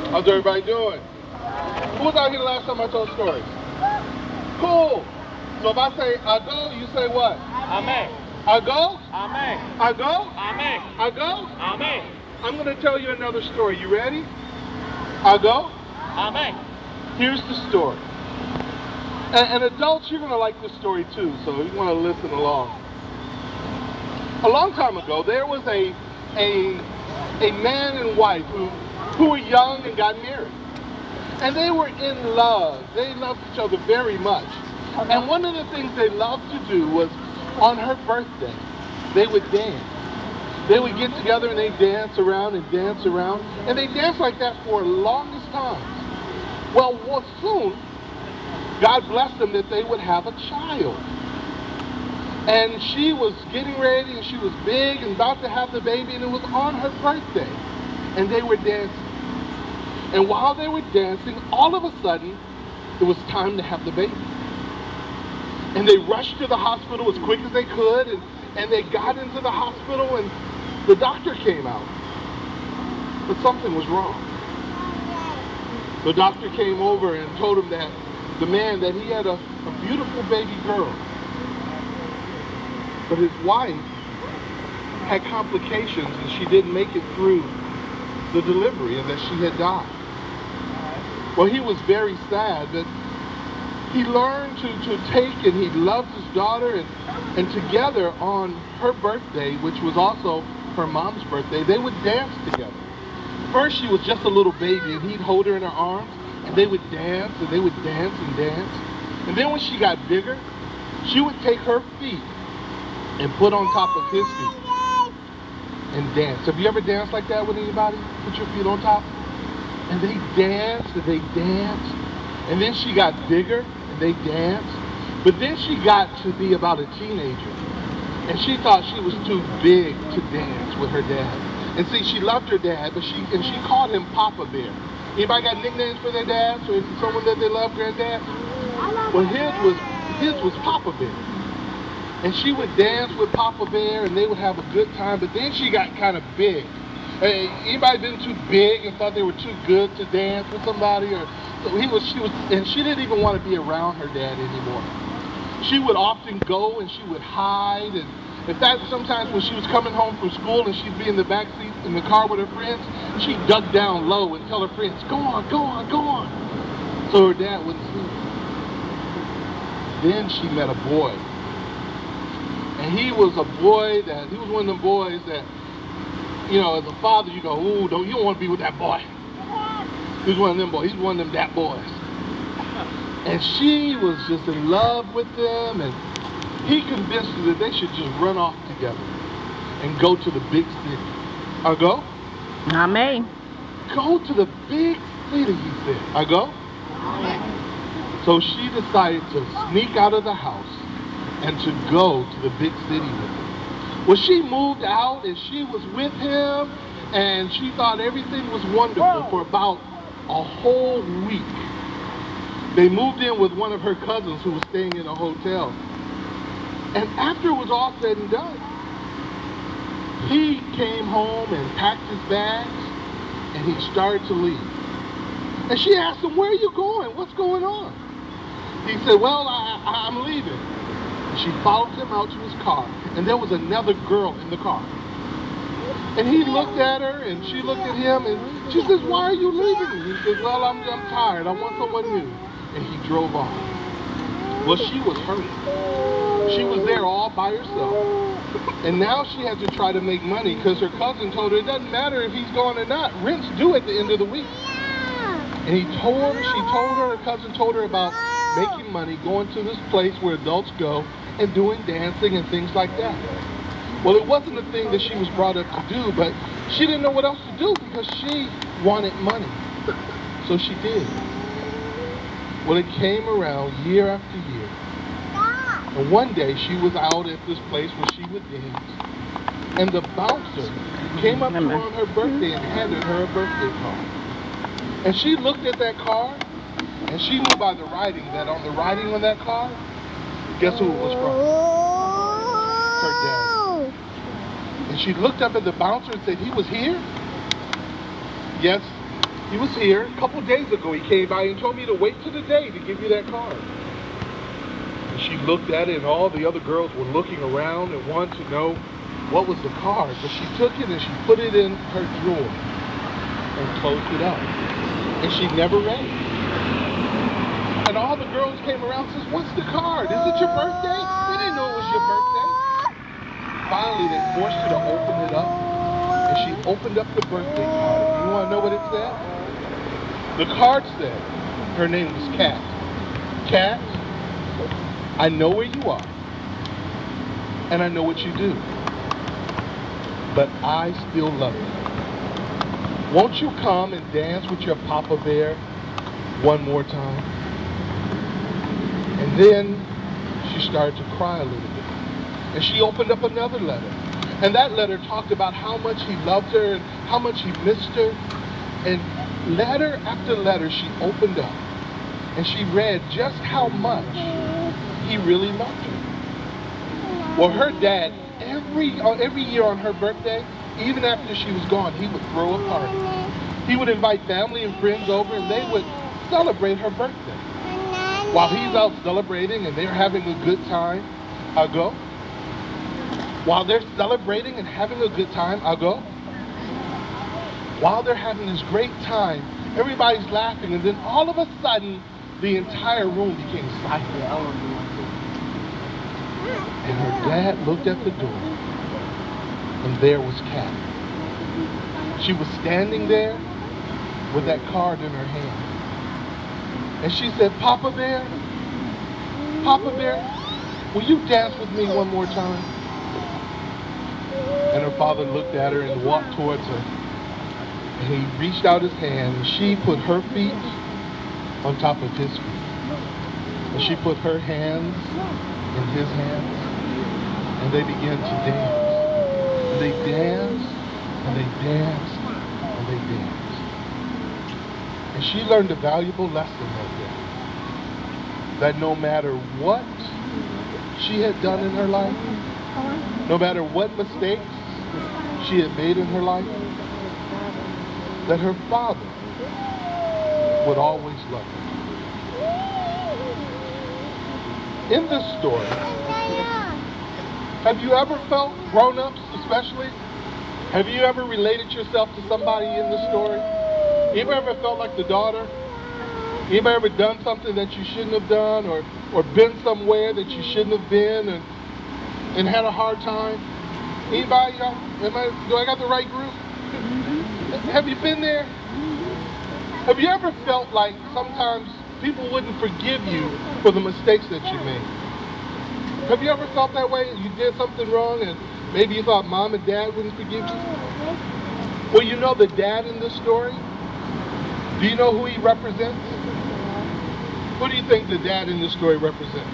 How's everybody doing? Who was out here the last time I told stories? Cool. So if I say I go, you say what? Amen. I go? Amen. I go? Amen. I go? Amen. I'm going to tell you another story. You ready? I go? Amen. Here's the story. And adults, you're going to like this story too, so you want to listen along. A long time ago, there was a man and wife who were young and got married. And they were in love. They loved each other very much. And one of the things they loved to do was on her birthday, they would dance. They would get together and they dance around and dance around. And they danced like that for the longest time. Well, soon, God blessed them that they would have a child. And she was getting ready and she was big and about to have the baby, and it was on her birthday. And they were dancing. And while they were dancing, all of a sudden, it was time to have the baby. And they rushed to the hospital as quick as they could, and they got into the hospital, and the doctor came out. But something was wrong. The doctor came over and told him that the man, that he had a beautiful baby girl. But his wife had complications, and she didn't make it through the delivery, and that she had died. Well, he was very sad, but he learned to take, and he loved his daughter, and together on her birthday, which was also her mom's birthday, they would dance together. First, she was just a little baby, and he'd hold her in her arms, and they would dance, and they would dance and dance. And then when she got bigger, she would take her feet and put on top of his feet and dance. Have you ever danced like that with anybody? Put your feet on top? And they danced, and they danced. And then she got bigger, and they danced. But then she got to be about a teenager. And she thought she was too big to dance with her dad. And see, she loved her dad, but she called him Papa Bear. Anybody got nicknames for their dads, or someone that they love, granddad? Well, his was Papa Bear. And she would dance with Papa Bear, and they would have a good time. But then she got kind of big. Anybody been too big and thought they were too good to dance with somebody? Or so and she didn't even want to be around her dad anymore. She would often go and she would hide, and in fact, sometimes when she was coming home from school and she'd be in the back seat in the car with her friends, she'd duck down low and tell her friends, "Go on, go on, go on," so her dad wouldn't see her. Then she met a boy, and he was one of them boys that, you know, as a father, you go, "Ooh, you don't want to be with that boy." He's one of them boys. He's one of them dat boys. And she was just in love with him, and he convinced her that they should just run off together and go to the big city. I go? Amen. Go to the big city, he said. I go? Amen. So she decided to sneak out of the house and to go to the big city with him. Well, she moved out and she was with him, and she thought everything was wonderful for about a whole week. They moved in with one of her cousins who was staying in a hotel. And after it was all said and done, he came home and packed his bags, and he started to leave. And she asked him, "Where are you going? What's going on?" He said, "Well, I'm leaving." And she followed him out to his car, and there was another girl in the car. And he looked at her, and she looked at him, and she says, "Why are you leaving?" He says, "Well, I'm tired. I want someone new." And he drove off. Well, she was hurt. She was there all by herself. And now she had to try to make money, because her cousin told her it doesn't matter if he's gone or not. Rent's due at the end of the week. And her cousin told her about making money, going to this place where adults go and doing dancing and things like that. Well, it wasn't a thing that she was brought up to do, but she didn't know what else to do because she wanted money. So she did. Well, it came around year after year. And one day she was out at this place where she would dance, and the bouncer came up to her on her birthday and handed her a birthday card. And she looked at that card, and she knew by the writing that on the writing on that card, guess who it was from? Her dad. And she looked up at the bouncer and said, "He was here?" "Yes, He was here a couple days ago. He came by and told me to wait till the day to give you that card. And she looked at it, and all the other girls were looking around and wanted to know what was the card. But she took it and she put it in her drawer and closed it up. And she never read it. And all the girls came around and says, "What's the card? Is it your birthday?" They didn't know it was your birthday. Finally, they forced her to open it up. And she opened up the birthday card. You want to know what it said? The card said, her name was Kat. "Kat, I know where you are. And I know what you do. But I still love you. Won't you come and dance with your Papa Bear one more time?" And then she started to cry a little bit. And she opened up another letter. And that letter talked about how much he loved her and how much he missed her. And letter after letter she opened up. And she read just how much he really loved her. Well, her dad, every year on her birthday, even after she was gone, he would throw a party. He would invite family and friends over, and they would celebrate her birthday. While he's out celebrating and they're having a good time, I'll go. While they're celebrating and having a good time, I'll go. While they're having this great time, everybody's laughing, and then all of a sudden, the entire room became silent. And her dad looked at the door, and there was Kat. She was standing there with that card in her hand. And she said, Papa Bear, will you dance with me one more time?" And her father looked at her and walked towards her. And he reached out his hand, and she put her feet on top of his feet. And she put her hands in his hands. And they began to dance. And they danced, and they danced, and they danced. And she learned a valuable lesson that day. That no matter what she had done in her life, no matter what mistakes she had made in her life, that her father would always love her. In this story, have you ever felt, grown-ups especially, have you ever related yourself to somebody in the story? Anybody ever felt like the daughter? Anybody ever done something that you shouldn't have done, or been somewhere that you shouldn't have been, and had a hard time? Anybody? Do I got the right group? Have you been there? Have you ever felt like sometimes people wouldn't forgive you for the mistakes that you made? Have you ever felt that way? You did something wrong and maybe you thought mom and dad wouldn't forgive you? Well, you know the dad in this story? Do you know who he represents? Who do you think the dad in this story represents?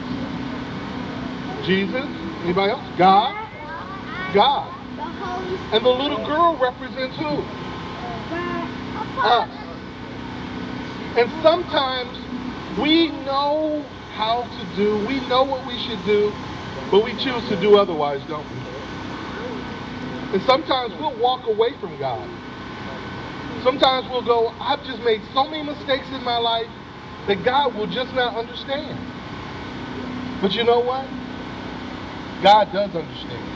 Jesus? Anybody else? God? God. And the little girl represents who? Us. And sometimes we know how to do, we know what we should do, but we choose to do otherwise, don't we? And sometimes we'll walk away from God. Sometimes we'll go, I've just made so many mistakes in my life that God will just not understand. But you know what? God does understand.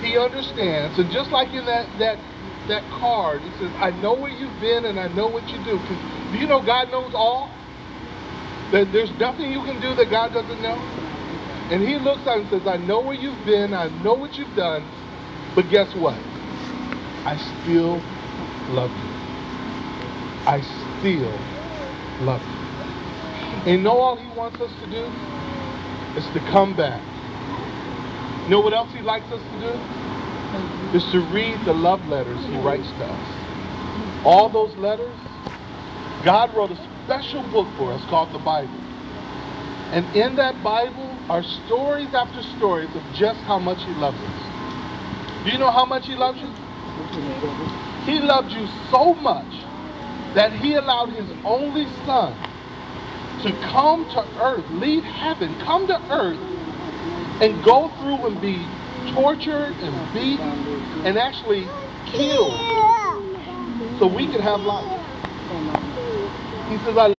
He understands. And just like in that card, it says, I know where you've been and I know what you do. Do you know God knows all? That there's nothing you can do that God doesn't know? And he looks at it and says, I know where you've been, I know what you've done, but guess what? I still love you. I still love you. And know all he wants us to do is to come back. You know what else he likes us to do? Is to read the love letters he writes to us. All those letters, God wrote a special book for us called the Bible. And in that Bible are stories after stories of just how much he loves us. Do you know how much he loves you? He loved you so much that he allowed his only son to come to earth, leave heaven, come to earth, and go through and be tortured and beaten and actually killed so we could have life. He says, I